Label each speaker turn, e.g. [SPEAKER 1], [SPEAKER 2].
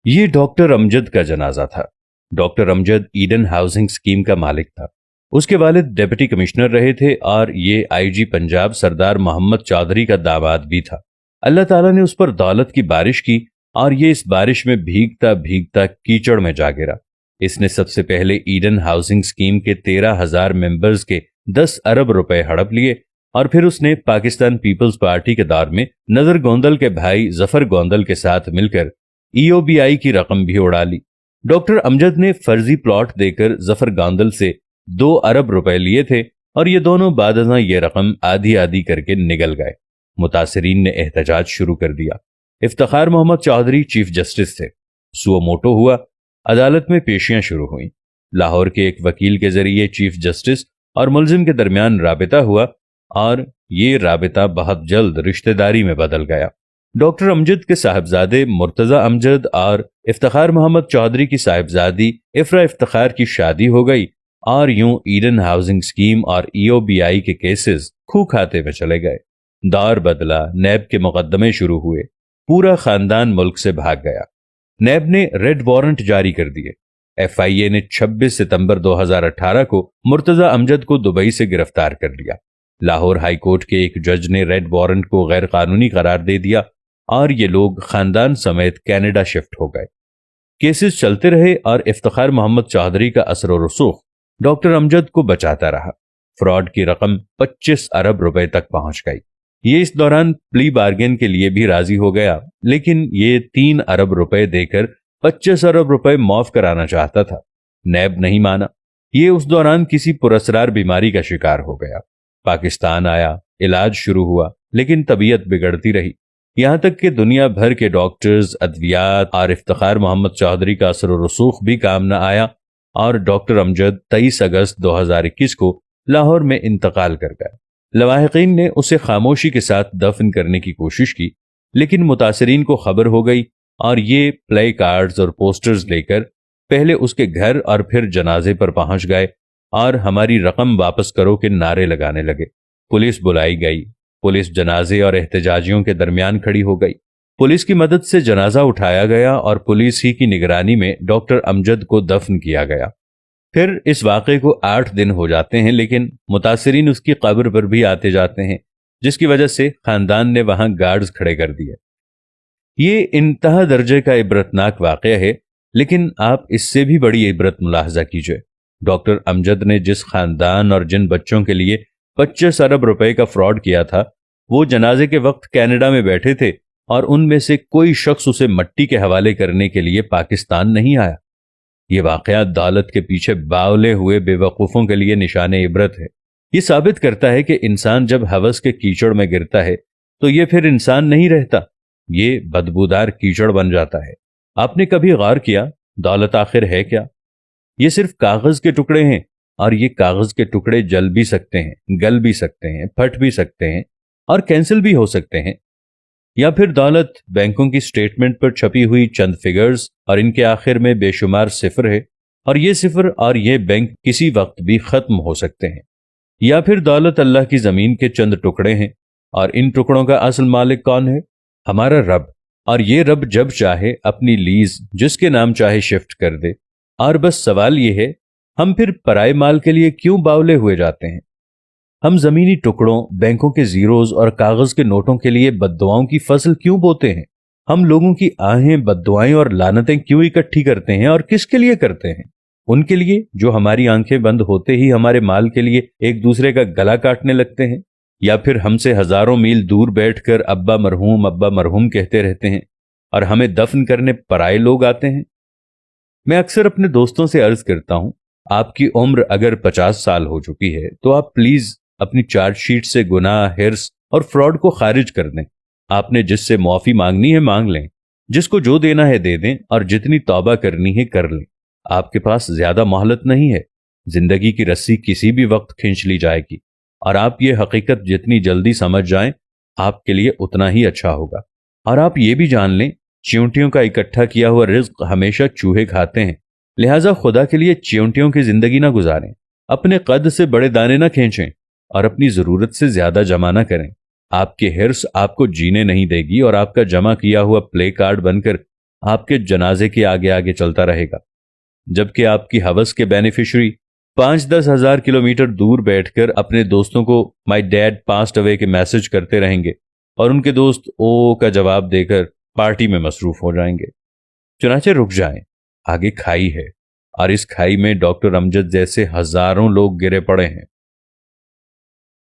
[SPEAKER 1] یہ ڈاکٹر امجد کا جنازہ تھا۔ ڈاکٹر امجد ایڈن ہاؤسنگ اسکیم کا مالک تھا۔ اس کے والد ڈپٹی کمشنر رہے تھے اور یہ آئی جی پنجاب سردار محمد چودھری کا داماد بھی تھا۔ اللہ تعالیٰ نے اس پر دولت کی بارش کی اور یہ اس بارش میں بھیگتا بھیگتا کیچڑ میں جا گرا۔ اس نے سب سے پہلے ایڈن ہاؤسنگ اسکیم کے 13,000 ممبرز کے 10 ارب روپے ہڑپ لیے اور پھر اس نے پاکستان پیپلز پارٹی کے دور میں نظر گوندل کے بھائی ظفر گوندل کے ساتھ مل کر EOBI کی رقم بھی اڑا لی۔ ڈاکٹر امجد نے فرضی پلاٹ دے کر ظفر گوندل سے 2 ارب روپے لیے تھے اور یہ دونوں بعد ازاں یہ رقم آدھی آدھی کر کے نگل گئے۔ متاثرین نے احتجاج شروع کر دیا۔ افتخار محمد چودھری چیف جسٹس تھے۔ سو موٹو ہوا، عدالت میں پیشیاں شروع ہوئیں۔ لاہور کے ایک وکیل کے ذریعے چیف جسٹس اور ملزم کے درمیان رابطہ ہوا اور یہ رابطہ بہت جلد رشتہ داری میں بدل گیا۔ ڈاکٹر امجد کے صاحبزادے مرتضی امجد اور افتخار محمد چودھری کی صاحبزادی افرا افتخار کی شادی ہو گئی اور یوں ایڈن ہاؤسنگ اسکیم اور EOBI کے کیسز کھو کھاتے میں چلے گئے۔ دور بدلا، نیب کے مقدمے شروع ہوئے، پورا خاندان ملک سے بھاگ گیا۔ نیب نے ریڈ وارنٹ جاری کر دیے۔ FIA نے 26 ستمبر 2018 کو مرتضی امجد کو دبئی سے گرفتار کر لیا۔ لاہور ہائی کورٹ کے ایک جج نے ریڈ وارنٹ کو غیر قانونی قرار دے دیا اور یہ لوگ خاندان سمیت کینیڈا شفٹ ہو گئے۔ کیسز چلتے رہے اور افتخار محمد چودھری کا اثر و رسوخ ڈاکٹر امجد کو بچاتا رہا۔ فراڈ کی رقم 25 ارب روپے تک پہنچ گئی۔ یہ اس دوران پلی بارگین کے لیے بھی راضی ہو گیا، لیکن یہ 3 ارب روپے دے کر 25 ارب روپے معاف کرانا چاہتا تھا۔ نیب نہیں مانا۔ یہ اس دوران کسی پراسرار بیماری کا شکار ہو گیا۔ پاکستان آیا، علاج شروع ہوا، لیکن طبیعت بگڑتی رہی، یہاں تک کہ دنیا بھر کے ڈاکٹرز، ادویات اور افتخار محمد چودھری کا اثر و رسوخ بھی کام نہ آیا اور ڈاکٹر امجد 23 اگست 2021 کو لاہور میں انتقال کر گیا۔ لواحقین نے اسے خاموشی کے ساتھ دفن کرنے کی کوشش کی، لیکن متاثرین کو خبر ہو گئی اور یہ پلے کارڈز اور پوسٹرز لے کر پہلے اس کے گھر اور پھر جنازے پر پہنچ گئے اور ہماری رقم واپس کرو کے نعرے لگانے لگے۔ پولیس بلائی گئی۔ پولیس جنازے اور احتجاجیوں کے درمیان کھڑی ہو گئی۔ پولیس کی مدد سے جنازہ اٹھایا گیا اور پولیس ہی کی نگرانی میں ڈاکٹر امجد کو دفن کیا گیا۔ پھر اس واقعے کو 8 دن ہو جاتے ہیں، لیکن متاثرین اس کی قبر پر بھی آتے جاتے ہیں، جس کی وجہ سے خاندان نے وہاں گارڈز کھڑے کر دیے۔ یہ انتہا درجے کا عبرتناک واقعہ ہے، لیکن آپ اس سے بھی بڑی عبرت ملاحظہ کیجئے۔ ڈاکٹر امجد نے جس خاندان اور جن بچوں کے لیے 25 ارب روپے کا فراڈ کیا تھا، وہ جنازے کے وقت کینیڈا میں بیٹھے تھے اور ان میں سے کوئی شخص اسے مٹی کے حوالے کرنے کے لیے پاکستان نہیں آیا۔ یہ واقعہ دولت کے پیچھے باولے ہوئے بے وقوفوں کے لیے نشان عبرت ہے۔ یہ ثابت کرتا ہے کہ انسان جب ہوس کے کیچڑ میں گرتا ہے تو یہ پھر انسان نہیں رہتا، یہ بدبودار کیچڑ بن جاتا ہے۔ آپ نے کبھی غور کیا دولت آخر ہے کیا؟ یہ صرف کاغذ کے ٹکڑے ہیں، اور یہ کاغذ کے ٹکڑے جل بھی سکتے ہیں، گل بھی سکتے ہیں، پھٹ بھی سکتے ہیں اور کینسل بھی ہو سکتے ہیں۔ یا پھر دولت بینکوں کی سٹیٹمنٹ پر چھپی ہوئی چند فگرز اور ان کے آخر میں بے شمار صفر ہے، اور یہ صفر اور یہ بینک کسی وقت بھی ختم ہو سکتے ہیں۔ یا پھر دولت اللہ کی زمین کے چند ٹکڑے ہیں، اور ان ٹکڑوں کا اصل مالک کون ہے؟ ہمارا رب، اور یہ رب جب چاہے اپنی لیز جس کے نام چاہے شفٹ کر دے۔ اور بس سوال یہ ہے، ہم پھر پرائے مال کے لیے کیوں باولے ہوئے جاتے ہیں؟ ہم زمینی ٹکڑوں، بینکوں کے زیروز اور کاغذ کے نوٹوں کے لیے بددعاؤں کی فصل کیوں بوتے ہیں؟ ہم لوگوں کی آہیں، بددعائیں اور لعنتیں کیوں اکٹھی کرتے ہیں اور کس کے لیے کرتے ہیں؟ ان کے لیے جو ہماری آنکھیں بند ہوتے ہی ہمارے مال کے لیے ایک دوسرے کا گلا کاٹنے لگتے ہیں، یا پھر ہم سے ہزاروں میل دور بیٹھ کر ابا مرحوم کہتے رہتے ہیں اور ہمیں دفن کرنے پرائے لوگ آتے ہیں؟ میں اکثر اپنے دوستوں سے عرض کرتا ہوں، آپ کی عمر اگر 50 سال ہو چکی ہے تو آپ پلیز اپنی چارج شیٹ سے گناہ، ہرس اور فراڈ کو خارج کر دیں۔ آپ نے جس سے معافی مانگنی ہے مانگ لیں، جس کو جو دینا ہے دے دیں، اور جتنی توبہ کرنی ہے کر لیں۔ آپ کے پاس زیادہ مہلت نہیں ہے۔ زندگی کی رسی کسی بھی وقت کھینچ لی جائے گی، اور آپ یہ حقیقت جتنی جلدی سمجھ جائیں آپ کے لیے اتنا ہی اچھا ہوگا۔ اور آپ یہ بھی جان لیں، چیونٹیوں کا اکٹھا کیا ہوا رزق ہمیشہ چوہے کھاتے ہیں، لہٰذا خدا کے لیے چیونٹیوں کی زندگی نہ گزاریں، اپنے قد سے بڑے دانے نہ کھینچیں اور اپنی ضرورت سے زیادہ جمع نہ کریں۔ آپ کے ہرس آپ کو جینے نہیں دے گی، اور آپ کا جمع کیا ہوا پلے کارڈ بن کر آپ کے جنازے کے آگے آگے چلتا رہے گا، جبکہ آپ کی ہوس کے بینیفیشری 5-10 ہزار کلومیٹر دور بیٹھ کر اپنے دوستوں کو مائی ڈیڈ پاسڈ اوے کے میسج کرتے رہیں گے اور ان کے دوست او کا جواب دے کر پارٹی میں مصروف ہو جائیں گے۔ چنانچہ رک جائیں، آگے کھائی ہے، اور اس کھائی میں ڈاکٹر امجد جیسے ہزاروں لوگ گرے پڑے ہیں۔